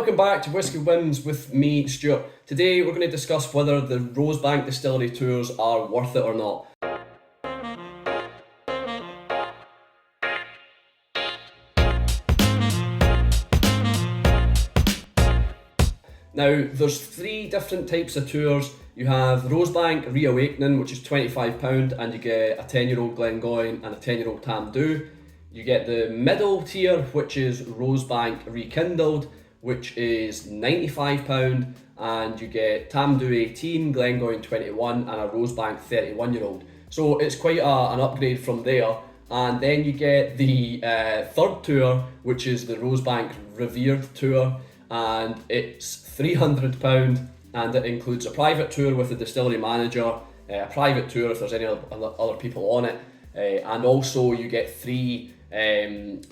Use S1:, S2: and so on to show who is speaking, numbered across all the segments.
S1: Welcome back to Whisky Whims with me, Stuart. Today we're going to discuss whether the Rosebank Distillery Tours are worth it or not. Now, there's three different types of tours. You have Rosebank Reawakening, which is £25, and you get a 10-year-old Glengoyne and a 10-year-old Tamdhu. You get the middle tier, which is Rosebank Rekindled, which is £95, and you get Tamdhu 18, Glengoyne 21, and a Rosebank 31-year-old. So it's quite an upgrade from there. And then you get the third tour, which is the Rosebank Revered Tour, and it's £300, and it includes a private tour with the distillery manager, a private tour if there's any other people on it, and also you get three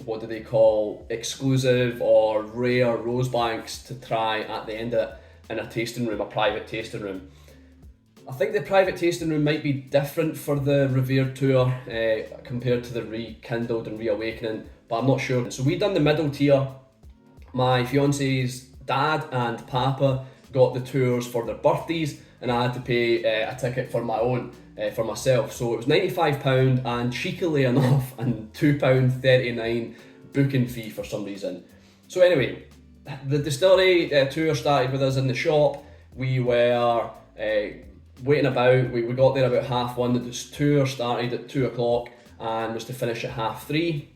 S1: what do they call, exclusive or rare Rosebanks to try at the end of it in a tasting room, a private tasting room. I think the private tasting room might be different for the Revered Tour compared to the Rekindled and Reawakening, but I'm not sure. So we done the middle tier. My fiance's dad and papa got the tours for their birthdays, and I had to pay a ticket for my own, for myself. So it was £95 and, cheekily enough, and £2.39 booking fee for some reason. So anyway, the distillery tour started with us in the shop. We were waiting about. We got there about 1:30. The tour started at 2 o'clock and was to finish at 3:30.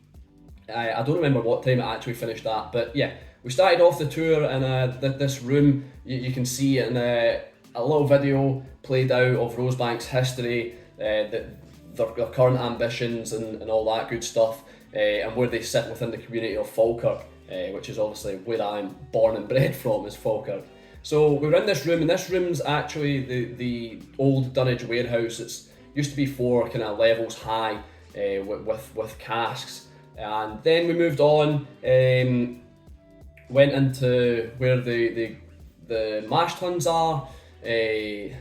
S1: I don't remember what time it actually finished at, but yeah, we started off the tour in this room. You can see it in a little video played out of Rosebank's history, their current ambitions and all that good stuff, and where they sit within the community of Falkirk, which is obviously where I'm born and bred from, is Falkirk. So we were in this room, and this room's actually the old Dunnage Warehouse. It used to be 4 kind of levels high with casks, and then we moved on, went into where the mash tuns are.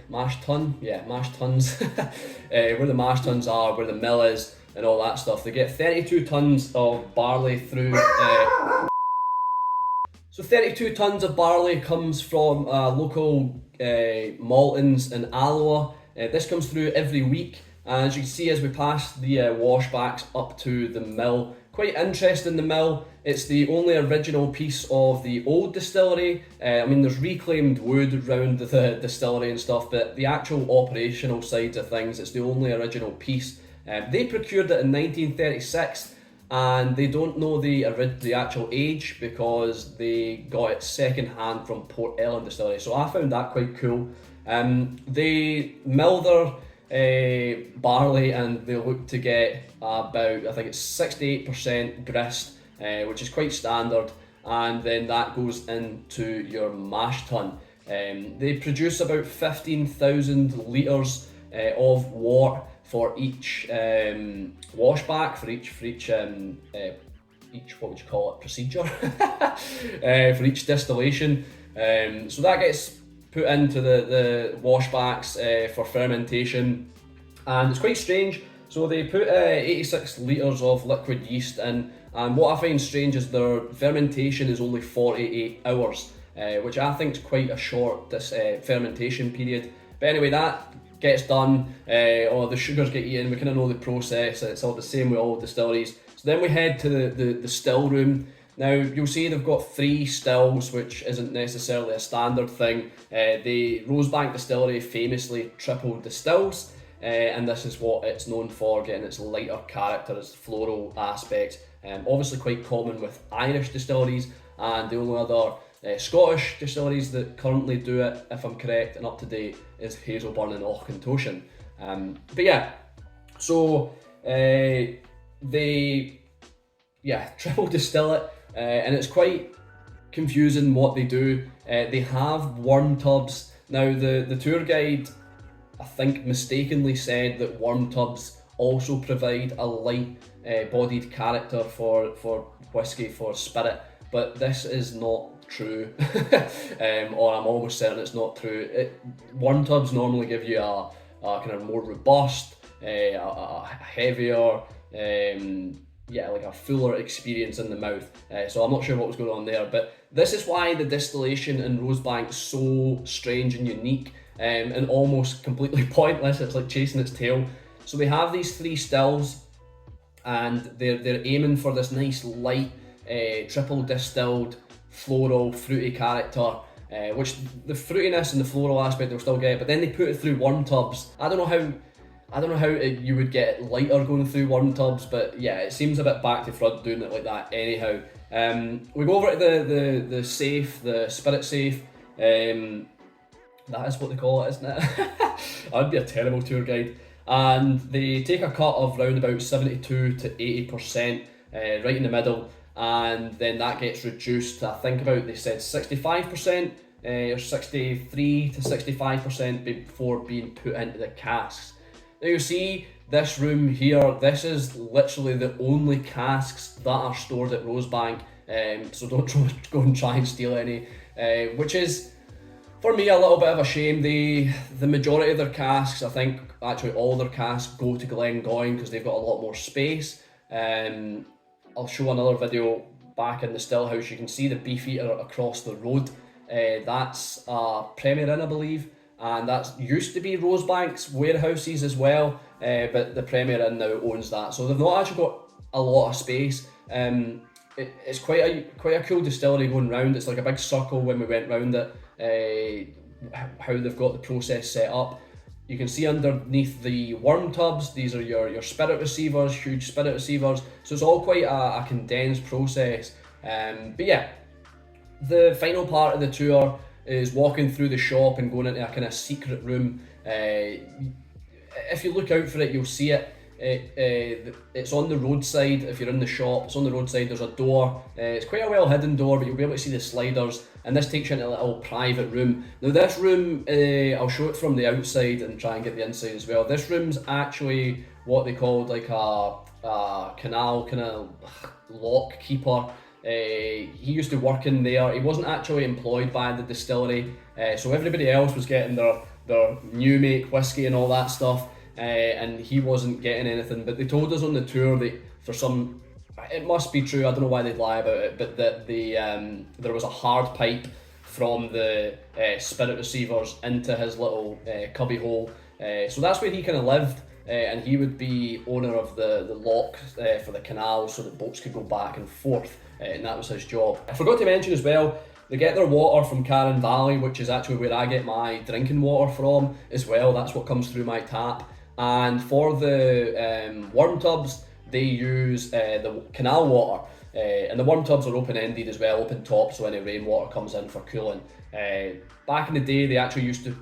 S1: Mash tuns, where the mash tuns are, where the mill is, and all that stuff. They get 32 tons of barley through. So 32 tons of barley comes from local maltons in Alloa. This comes through every week, and as you can see as we pass the washbacks up to the mill. Quite interesting, the mill. It's the only original piece of the old distillery. I mean, there's reclaimed wood around the distillery and stuff, but the actual operational sides of things, it's the only original piece. They procured it in 1936, and they don't know the actual age because they got it second hand from Port Ellen Distillery. So I found that quite cool. They mill their barley, and they look to get about, I think it's 68% grist, which is quite standard, and then that goes into your mash tun. They produce about 15,000 litres of wort for each washback, for each what would you call it, procedure, for each distillation. So that gets put into the washbacks for fermentation, and it's quite strange. So they put 86 litres of liquid yeast in, and what I find strange is their fermentation is only 48 hours, which I think is quite a short fermentation period. But anyway, that gets done, or the sugars get eaten. We kind of know the process. It's all the same with all distilleries. So then we head to the still room. Now you'll see they've got 3 stills, which isn't necessarily a standard thing. The Rosebank Distillery famously triple distills, and this is what it's known for, getting its lighter character, its floral aspect. Obviously quite common with Irish distilleries, and the only other Scottish distilleries that currently do it, if I'm correct and up to date, is Hazelburn and Auchentoshan. But yeah, so they triple distill it, and it's quite confusing what they do. They have worm tubs. Now the tour guide, I think, mistakenly said that worm tubs also provide a light bodied character for whiskey, for spirit, but this is not true. Or I'm almost certain it's not true. Worm tubs normally give you a kind of more robust, a heavier, like a fuller experience in the mouth. So I'm not sure what was going on there, but this is why the distillation in Rosebank is so strange and unique, and almost completely pointless. It's like chasing its tail. So they have these 3 stills, and they're aiming for this nice light triple distilled floral fruity character, which the fruitiness and the floral aspect they'll still get, but then they put it through worm tubs. I don't know how you would get lighter going through worm tubs, but yeah, it seems a bit back to front doing it like that anyhow. We go over to the safe, the spirit safe. That is what they call it, isn't it? I'd be a terrible tour guide. And they take a cut of round about 72 to 80%, right in the middle, and then that gets reduced to, I think they said 65%, or 63 to 65% before being put into the casks. Now you see this room here, this is literally the only casks that are stored at Rosebank, so don't go and try and steal any, which is, for me, a little bit of a shame. The majority of their casks, I think actually all their casks, go to Glengoyne because they've got a lot more space. I'll show another video back in the still house. You can see the Beefeater across the road. That's Premier Inn, I believe, and that used to be Rosebank's warehouses as well, but the Premier Inn now owns that, so they've not actually got a lot of space. It's quite a cool distillery going round. It's like a big circle when we went round it, how they've got the process set up. You can see underneath the worm tubs, these are your spirit receivers, huge spirit receivers, so it's all quite a condensed process. But yeah, the final part of the tour is walking through the shop and going into a kind of secret room. If you look out for it, you'll see it. It's on the roadside. If you're in the shop, it's on the roadside. There's a door. It's quite a well hidden door, but you'll be able to see the sliders, and this takes you into a little private room. Now this room, I'll show it from the outside and try and get the inside as well. This room's actually what they called like a canal kind of lock keeper. He used to work in there. He wasn't actually employed by the distillery, so everybody else was getting their new make whiskey and all that stuff. And he wasn't getting anything, but they told us on the tour that for some, it must be true, I don't know why they'd lie about it, but that there was a hard pipe from the spirit receivers into his little cubby hole, so that's where he kind of lived, and he would be owner of the lock for the canal so that boats could go back and forth, and that was his job. I forgot to mention as well, they get their water from Carron Valley, which is actually where I get my drinking water from as well. That's what comes through my tap. And for the worm tubs, they use the canal water, and the worm tubs are open-ended as well, open top, so any rainwater comes in for cooling. Back in the day, they actually used to,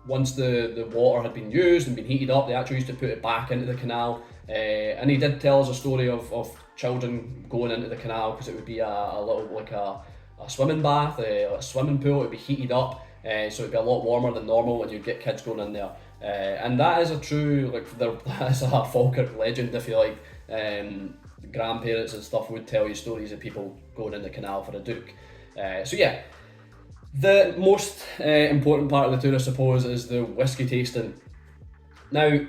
S1: once the water had been used and been heated up, they actually used to put it back into the canal. And he did tell us a story of children going into the canal because it would be a little, like a swimming bath, a swimming pool. It would be heated up, so it'd be a lot warmer than normal when you'd get kids going in there. And that is a true, that is a Falkirk legend, if you like. Grandparents and stuff would tell you stories of people going in the canal for a duke. So yeah, the most important part of the tour, I suppose, is the whisky tasting. Now,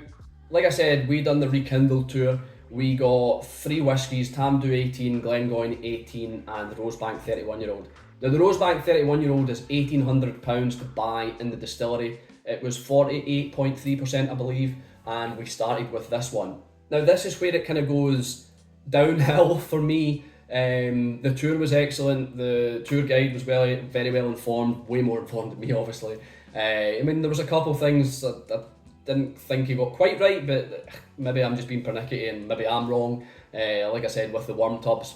S1: like I said, we done the Rekindled tour. We got 3 whiskies, Tamdhu 18, Glengoyne 18 and the Rosebank 31-year-old. Now the Rosebank 31-year-old is £1,800 to buy in the distillery. It was 48.3%, I believe, and we started with this one. Now this is where it kind of goes downhill for me. The tour was excellent, the tour guide was very well informed, way more informed than me obviously. I mean, there was a couple of things that I didn't think he got quite right, but maybe I'm just being pernickety and maybe I'm wrong. Like I said, with the worm tubs.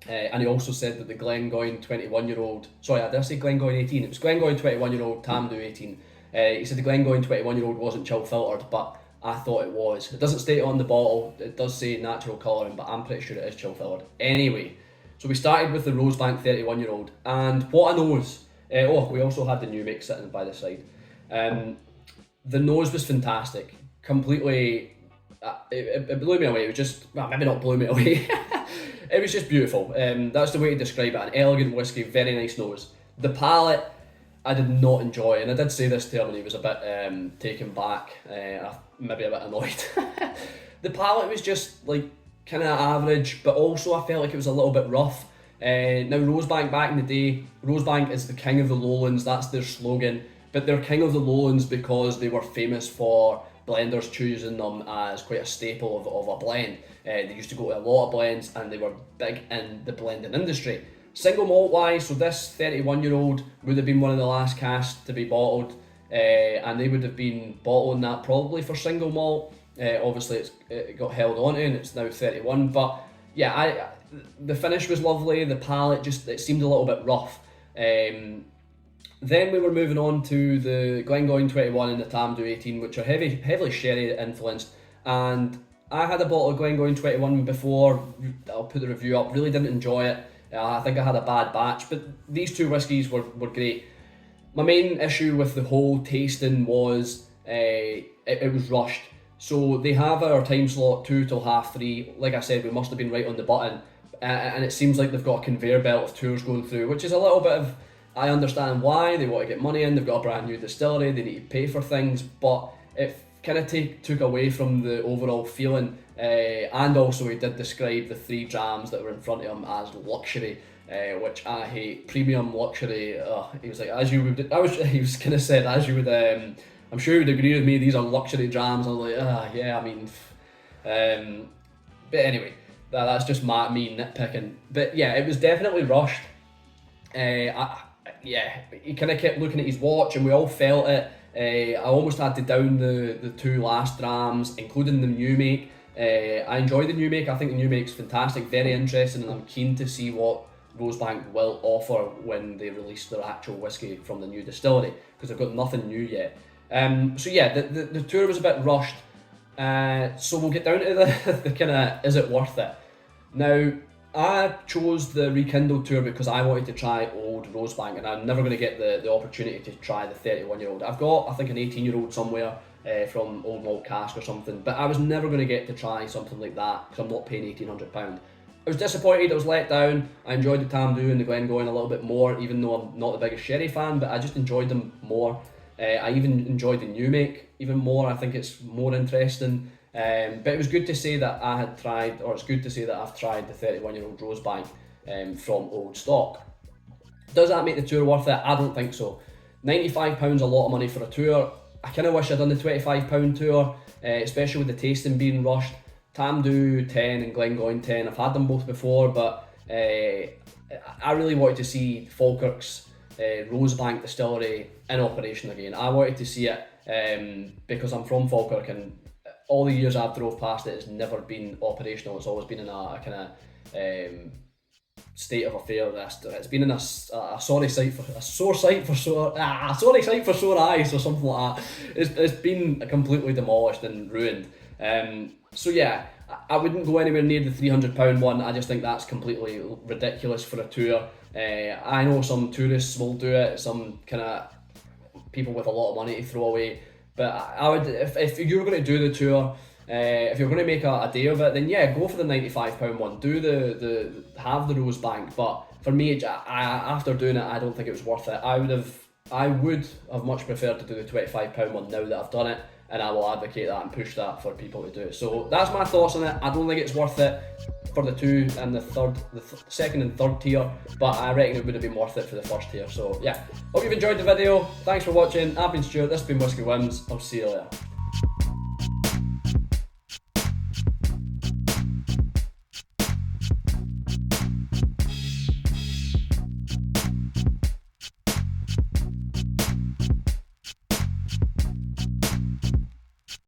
S1: And he also said that the Glengoyne 21-year-old, sorry, did I say Glengoyne 18? It was Glengoyne 21-year-old, Tamdhu 18. He said the Glengoyne 21-year-old wasn't chill filtered, but I thought it was. It doesn't state it on the bottle, it does say natural colouring, but I'm pretty sure it is chill filtered. Anyway, so we started with the Rosebank 31-year-old, and what a nose. We also had the new make sitting by the side. The nose was fantastic, completely, it blew me away. It was just, well, maybe not blew me away. It was just beautiful. That's the way to describe it. An elegant whiskey, very nice nose. The palate, I did not enjoy, and I did say this to him and he was a bit taken back, maybe a bit annoyed. The palate was just like, kind of average, but also I felt like it was a little bit rough. Now Rosebank, back in the day, Rosebank is the king of the lowlands, that's their slogan, but they're king of the lowlands because they were famous for blenders choosing them as quite a staple of a blend. They used to go to a lot of blends and they were big in the blending industry. Single malt wise, so this 31-year-old would have been one of the last casks to be bottled, and they would have been bottling that probably for single malt. Obviously it got held on to and it's now 31, but yeah, the finish was lovely, the palate it seemed a little bit rough. Then we were moving on to the Glengoyne 21 and the Tamdhu 18, which are heavily sherry influenced, and I had a bottle of Glengoyne 21 before. I'll put the review up, really didn't enjoy it. I think I had a bad batch, but these two whiskies were great. My main issue with the whole tasting was it was rushed. So they have our time slot 2 till 3:30. Like I said, we must have been right on the button, and it seems like they've got a conveyor belt of tours going through, which is a little bit of, I understand why, they want to get money in, they've got a brand new distillery, they need to pay for things, but it kind of took away from the overall feeling. And also he did describe the 3 drams that were in front of him as luxury, which I hate. Premium luxury. He was like, he was kind of said, as you would, I'm sure you would agree with me, these are luxury drams. I was like, yeah, I mean, but anyway, that's just me nitpicking. But yeah, it was definitely rushed. Yeah, he kind of kept looking at his watch and we all felt it. I almost had to down the 2 last drams, including the new make. I enjoy the new make. I think the new make's fantastic, very interesting, and I'm keen to see what Rosebank will offer when they release their actual whiskey from the new distillery, because they've got nothing new yet. So yeah, the tour was a bit rushed. So we'll get down to the kind of, is it worth it? Now, I chose the Rekindle tour because I wanted to try old Rosebank, and I'm never going to get the opportunity to try the 31-year-old. I've got, I think, an 18-year-old somewhere from Old Malt Cask or something, but I was never going to get to try something like that because I'm not paying £1,800. I was disappointed, I was let down. I enjoyed the Tamdhu and the Glengoyne a little bit more, even though I'm not the biggest sherry fan, but I just enjoyed them more. I even enjoyed the new make even more. I think it's more interesting. But it was good to say that I had tried, or it's good to say that I've tried the 31-year-old Rosebank from old stock. Does that make the tour worth it? I don't think so. £95 a lot of money for a tour. I kind of wish I'd done the £25 tour, especially with the tasting being rushed. Tamdhu 10 and Glengoyne 10, I've had them both before, but I really wanted to see Falkirk's Rosebank Distillery in operation again. I wanted to see it because I'm from Falkirk, and all the years I've drove past it, it's never been operational. It's always been in a kind of state of affair. It's been in a sorry sight for sore eyes or something like that. It's been completely demolished and ruined. So yeah, I wouldn't go anywhere near the £300 one. I just think that's completely ridiculous for a tour. I know some tourists will do it, some kind of people with a lot of money to throw away. But I would, if you're going to do the tour, if you're going to make a day of it, then yeah, go for the £95 one. Do have the Rosebank. But for me, after doing it, I don't think it was worth it. I would have much preferred to do the £25 one now that I've done it, and I will advocate that and push that for people to do. So that's my thoughts on it. I don't think it's worth it for the two and the second and third tier, but I reckon it would have been worth it for the first tier. So yeah, hope you've enjoyed the video. Thanks for watching. I've been Stuart, this has been Whisky Whims. I'll see you later.